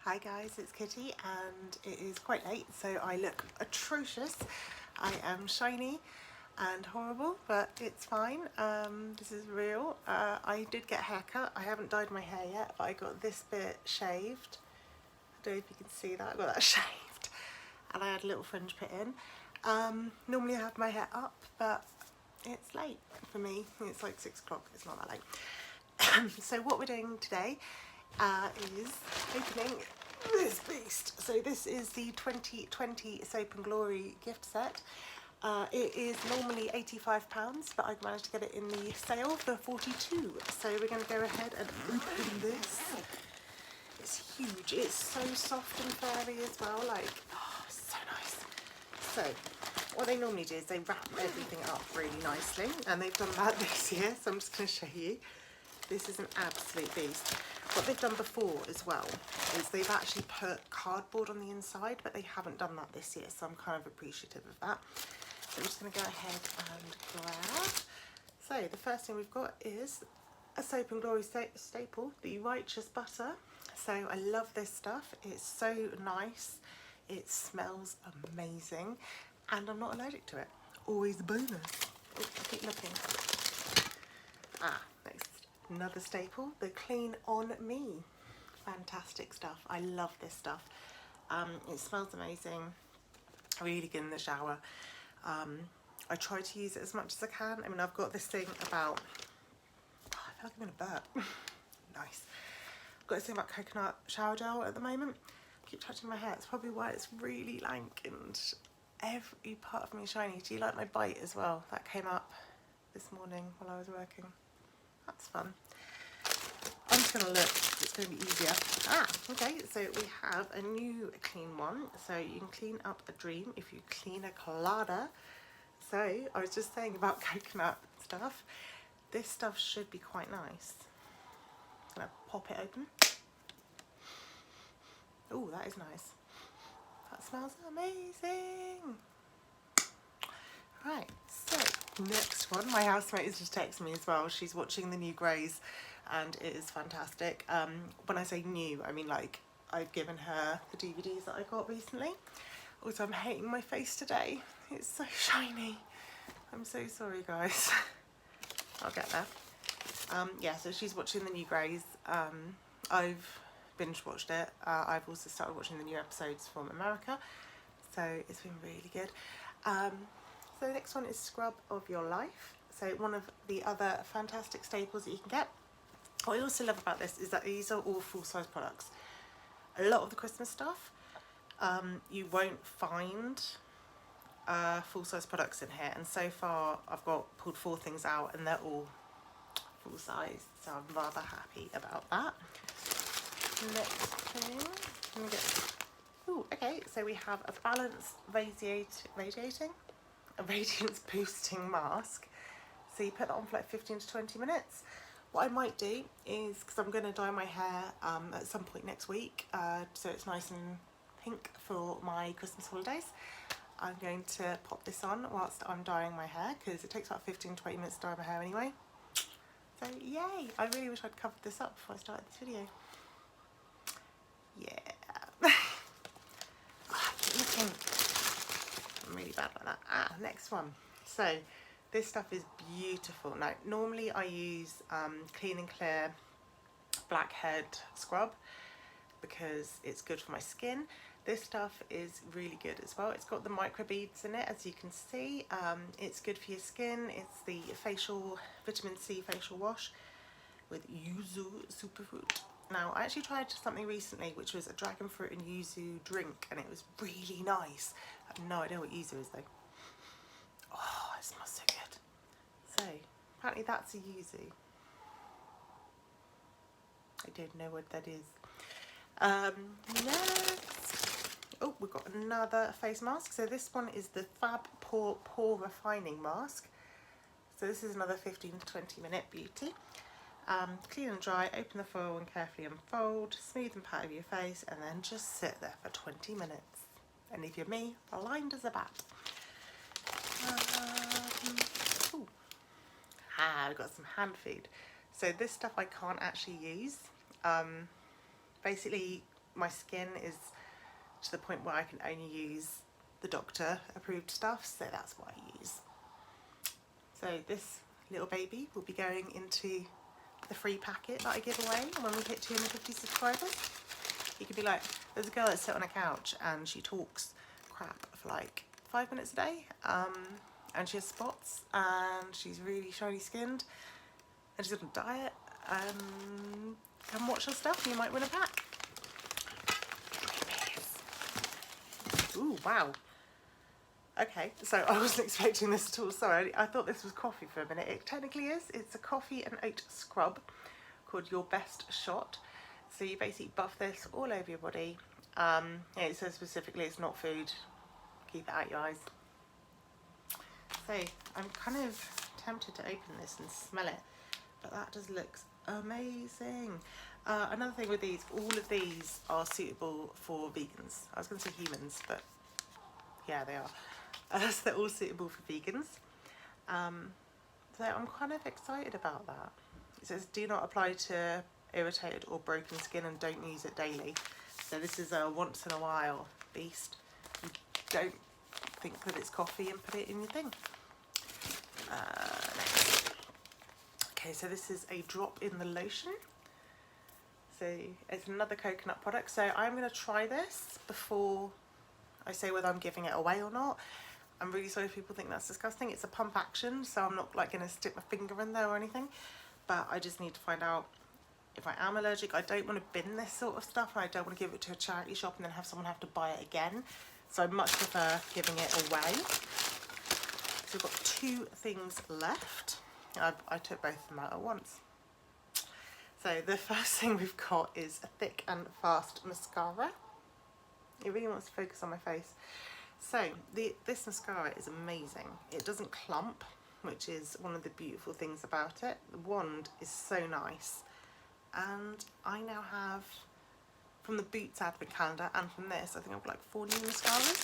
Hi guys, it's Kitty and it is quite late, so I look atrocious. I am shiny and horrible, but it's fine. This is real. I did get a haircut. I haven't dyed my hair yet, but I got this bit shaved. I don't know if you can see that. I got that shaved and I had a little fringe put in. Normally I have my hair up, but it's late for me. It's like 6 o'clock. It's not that late. So what we're doing today is opening this beast. So this is the 2020 Soap and Glory gift set. It is normally £85, but I've managed to get it in the sale for 42. So we're going to go ahead and open this. It's huge. It's so soft and furry as well. Like, oh, so nice. So what they normally do is they wrap everything up really nicely, and they've done that this year. So I'm just going to show you. This is an absolute beast. What they've done before as well is they've actually put cardboard on the inside, but they haven't done that this year, so I'm kind of appreciative of that. So I'm just going to go ahead and grab. So the first thing we've got is a Soap and Glory staple, the Righteous Butter. So I love this stuff. It's so nice. It smells amazing, and I'm not allergic to it. Always a bonus. Oh, I keep looking. Next. Another staple, the Clean On Me. Fantastic stuff. I love this stuff. It smells amazing. Really good in the shower. I try to use it as much as I can. I mean, I've got this thing about, I feel like I'm gonna burp. Nice. I've got this thing about coconut shower gel at the moment. I keep touching my hair. It's probably why it's really lank and every part of me is shiny. Do you like my bite as well? That came up this morning while I was working. That's fun. I'm just going to look, it's going to be easier. Okay, so we have a new clean one. So you can clean up a dream if you clean a colada. So I was just saying about coconut stuff. This stuff should be quite nice. I'm going to pop it open. Oh, that is nice. That smells amazing. Right, so next one, my housemate is just texting me as well. She's watching the new Greys and it is fantastic. When I say new, I mean like I've given her the DVDs that I got recently. Also, I'm hating my face today. It's so shiny. I'm so sorry, guys. I'll get there. Yeah, so she's watching the new Greys. I've binge watched it. I've also started watching the new episodes from America. So it's been really good. So the next one is Scrub of Your Life. So one of the other fantastic staples that you can get. What I also love about this is that these are all full-size products. A lot of the Christmas stuff, you won't find full-size products in here. And so far, I've pulled 4 things out and they're all full-size. So I'm rather happy about that. Next thing, oh, okay, so we have a Balance a radiance boosting mask. So you put that on for like 15 to 20 minutes. What I might do is, because I'm going to dye my hair at some point next week, so it's nice and pink for my Christmas holidays, I'm going to pop this on whilst I'm dyeing my hair, because it takes about 15 to 20 minutes to dye my hair anyway. So yay! I really wish I'd covered this up before I started this video. Yeah. Keep looking. I'm really bad like that. Next one. So this stuff is beautiful. Now normally I use Clean and Clear Blackhead scrub because it's good for my skin. This stuff is really good as well. It's got the microbeads in it, as you can see. It's good for your skin. It's the vitamin C facial wash with yuzu superfood. Now, I actually tried something recently, which was a dragon fruit and yuzu drink, and it was really nice. I have no idea what yuzu is, though. Oh, it smells so good. So, apparently that's a yuzu. I don't know what that is. Next. Oh, we've got another face mask. So this one is the Fab Pore Refining Mask. So this is another 15 to 20 minute beauty. Clean and dry, open the foil and carefully unfold, smooth and pat over your face, and then just sit there for 20 minutes. And if you're me, aligned as a bat. I've got some hand food. So this stuff I can't actually use. Basically, my skin is to the point where I can only use the doctor approved stuff, so that's what I use. So this little baby will be going into the free packet that I give away when we hit 250 subscribers. You could be like, there's a girl that sits on a couch and she talks crap for like 5 minutes a day, and she has spots and she's really shiny skinned and she's on a diet, come watch her stuff and you might win a pack. Ooh, wow. Okay, so I wasn't expecting this at all, sorry. I thought this was coffee for a minute. It technically is. It's a coffee and oat scrub called Your Best Shot. So you basically buff this all over your body. It says specifically it's not food. Keep it out your eyes. So I'm kind of tempted to open this and smell it, but that just looks amazing. Another thing with these, all of these are suitable for vegans. I was going to say humans, but yeah, they are. So they're all suitable for vegans. So I'm kind of excited about that. It says do not apply to irritated or broken skin and don't use it daily. So this is a once in a while beast. You don't think that it's coffee and put it in your thing. Next. Okay, so this is a drop in the lotion. So it's another coconut product. So I'm going to try this before I say whether I'm giving it away or not. I'm really sorry if people think that's disgusting. It's a pump action, so I'm not like going to stick my finger in there or anything, but I just need to find out if I am allergic. I don't want to bin this sort of stuff, and I don't want to give it to a charity shop and then have someone have to buy it again. So I much prefer giving it away. So we've got 2 things left. I took both of them out at once. So the first thing we've got is a thick and fast mascara. It really wants to focus on my face. So this mascara is amazing. It doesn't clump, which is one of the beautiful things about it. The wand is so nice. And I now have, from the Boots advent calendar and from this, I think I've got like 4 new mascaras.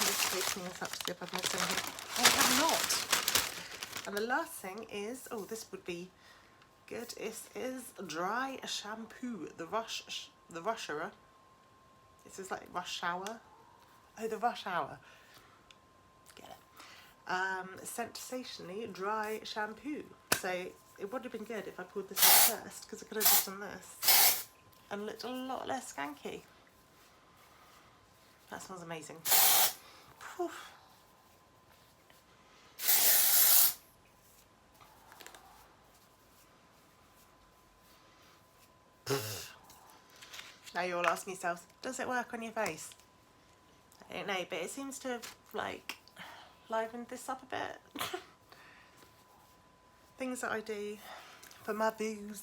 I'm just opening this up to see if I've missed anything. I have not. And the last thing is, oh, this would be good. This is dry shampoo, the Rusher. This is like Rush Hour. Oh, the Rush Hour. Get it. Sensationally dry shampoo. So it would have been good if I pulled this out first, because I could have just done this and looked a lot less skanky. That smells amazing. Poof. Now you're all asking yourselves, does it work on your face? I don't know, but it seems to have like livened this up a bit. Things that I do for my views.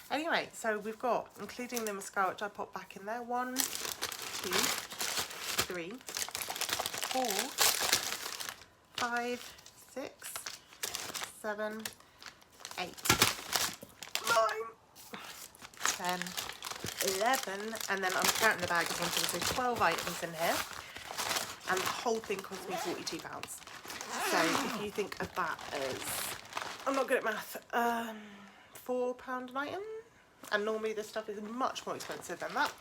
Anyway, so we've got, including the mascara which I popped back in there, 1, 2, 3, 4, 5, 6, 7, 8, 9, 10, 11, and then I'm counting the bag as one, so 12 items in here, and the whole thing cost me £42. So if you think of that as, I'm not good at math, £4 an item, and normally this stuff is much more expensive than that,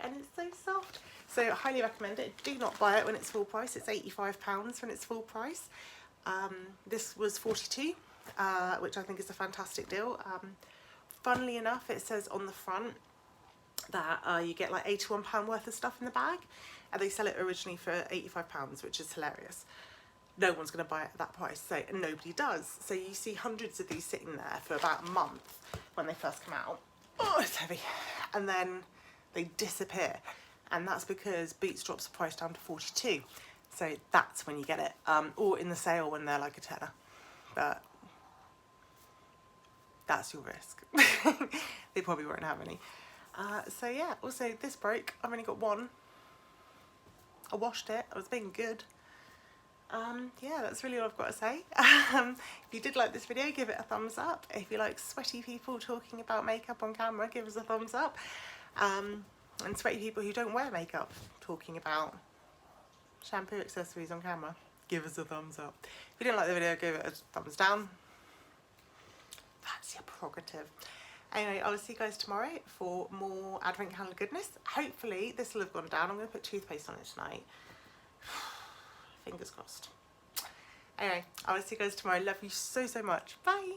and it's so soft. So I highly recommend it. Do not buy it when it's full price. It's £85 when it's full price. This was 42, which I think is a fantastic deal. Funnily enough, it says on the front that you get like £81 worth of stuff in the bag, and they sell it originally for £85, which is hilarious. No one's going to buy it at that price, so nobody does. So you see hundreds of these sitting there for about a month when they first come out. Oh, it's heavy. And then they disappear. And that's because Boots drops the price down to 42. So that's when you get it. Or in the sale when they're like a tenner. But that's your risk. They probably won't have any. So yeah, also this broke. I've only got one. I washed it. I was being good. Yeah, that's really all I've got to say. If you did like this video, give it a thumbs up. If you like sweaty people talking about makeup on camera, give us a thumbs up. And sweaty people who don't wear makeup talking about shampoo accessories on camera, give us a thumbs up. If you didn't like the video, give it a thumbs down. That's your prerogative. Anyway, I will see you guys tomorrow for more advent calendar goodness. Hopefully this will have gone down. I'm going to put toothpaste on it tonight. Fingers crossed. Anyway, I will see you guys tomorrow. Love you so, so much. Bye.